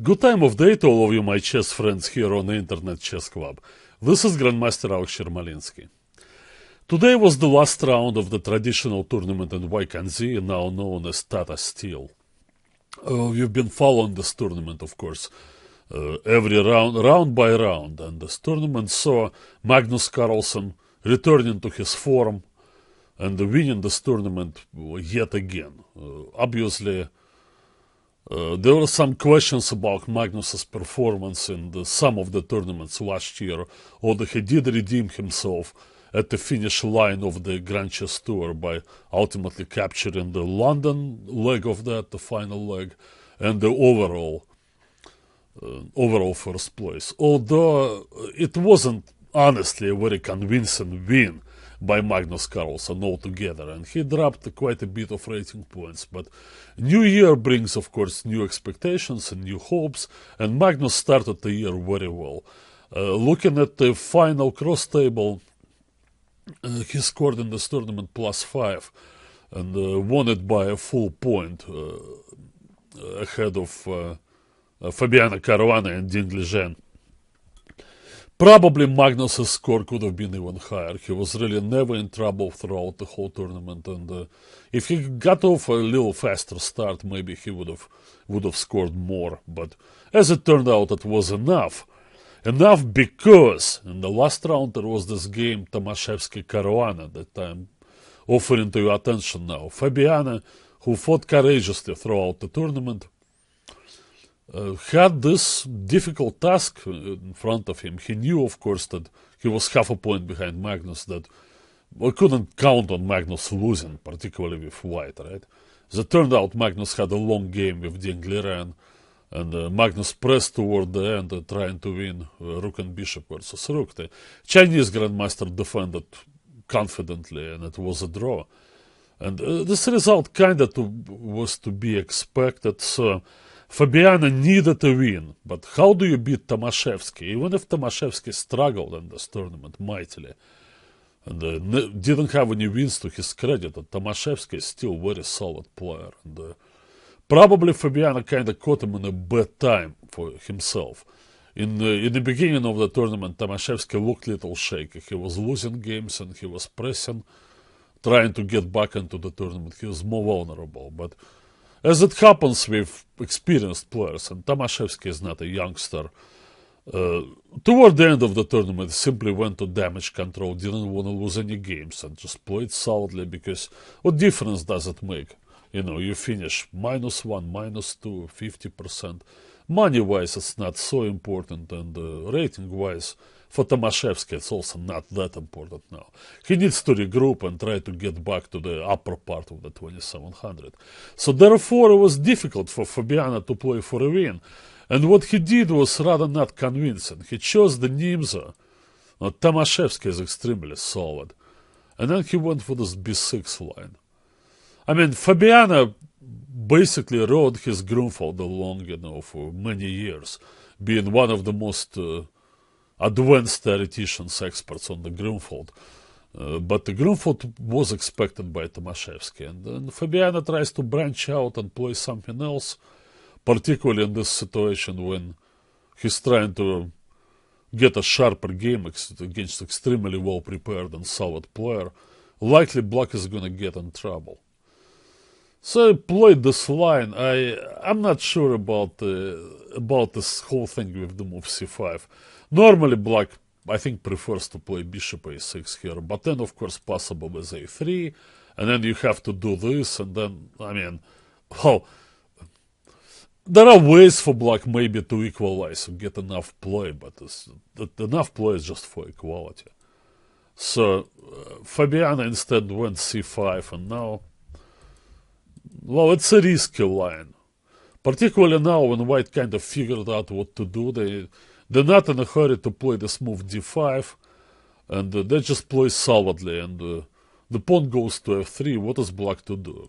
Good time of day to all of you, my chess friends here on the Internet Chess Club. This is Grandmaster Alex Yermolinsky. Today was the last round of the traditional tournament in Vaikanzi, now known as Tata Steel. You've been following this tournament, of course, every round by round, and this tournament saw Magnus Carlsen returning to his form and winning this tournament yet again. Obviously, there were some questions about Magnus's performance in some of the tournaments last year, although he did redeem himself at the finish line of the Grand Chess Tour by ultimately capturing the London leg of that, the final leg, and the overall first place. Although it wasn't honestly a very convincing win by Magnus Carlsen altogether, and he dropped quite a bit of rating points. But new year brings, of course, new expectations and new hopes, and Magnus started the year very well. Looking at the final cross table, he scored in this tournament +5 and won it by a full point ahead of Fabiano, Caruana and Dingligen. Probably Magnus's score could have been even higher. He was really never in trouble throughout the whole tournament, and if he got off a little faster start, maybe he would have scored more. But as it turned out, it was enough. Enough because in the last round there was this game Tomashevsky-Caruana that I'm offering to your attention now. Fabiano, who fought courageously throughout the tournament, had this difficult task in front of him. He knew, of course, that he was half a point behind Magnus, that we couldn't count on Magnus losing, particularly with white, right? As it turned out, Magnus had a long game with Dingligen, and Magnus pressed toward the end, trying to win rook and bishop versus rook. The Chinese grandmaster defended confidently, and it was a draw. And this result kind of was to be expected, so Fabiano needed a win, but how do you beat Tomashevsky? Even if Tomashevsky struggled in this tournament mightily and didn't have any wins to his credit, Tomashevsky is still a very solid player. And probably Fabiano kind of caught him in a bad time for himself. In the beginning of the tournament, Tomashevsky looked a little shaky. He was losing games and he was pressing, trying to get back into the tournament. He was more vulnerable, but as it happens with experienced players, and Tomashevsky is not a youngster, toward the end of the tournament, he simply went to damage control, didn't want to lose any games, and just played solidly, because what difference does it make? You know, you finish -1, -2, 50%. Money-wise, it's not so important, and rating-wise, for Tomashevsky, it's also not that important now. He needs to regroup and try to get back to the upper part of the 2700. So therefore, it was difficult for Fabiano to play for a win. And what he did was rather not convincing. He chose the Nimzo. Tomashevsky is extremely solid. And then he went for this B6 line. I mean, Fabiano basically rode his Grunfeld along, for many years, being one of the most advanced theoreticians, experts on the Grunfeld. But the Grunfeld was expected by Tomashevsky. And then Fabiano tries to branch out and play something else, particularly in this situation when he's trying to get a sharper game against extremely well-prepared and solid player. Likely Black is going to get in trouble. So I played this line. I'm not sure about this whole thing with the move c5. Normally, Black, I think, prefers to play bishop a6 here, but then, of course, possible is a3, and then you have to do this, and then, I mean, well, there are ways for Black maybe to equalize and get enough play, but enough play is just for equality. So Fabiano instead went c5, and now, well, it's a risky line, particularly now when White kind of figured out what to do. They're not in a hurry to play this move d5, and they just play solidly, and the pawn goes to f3. What is Black to do?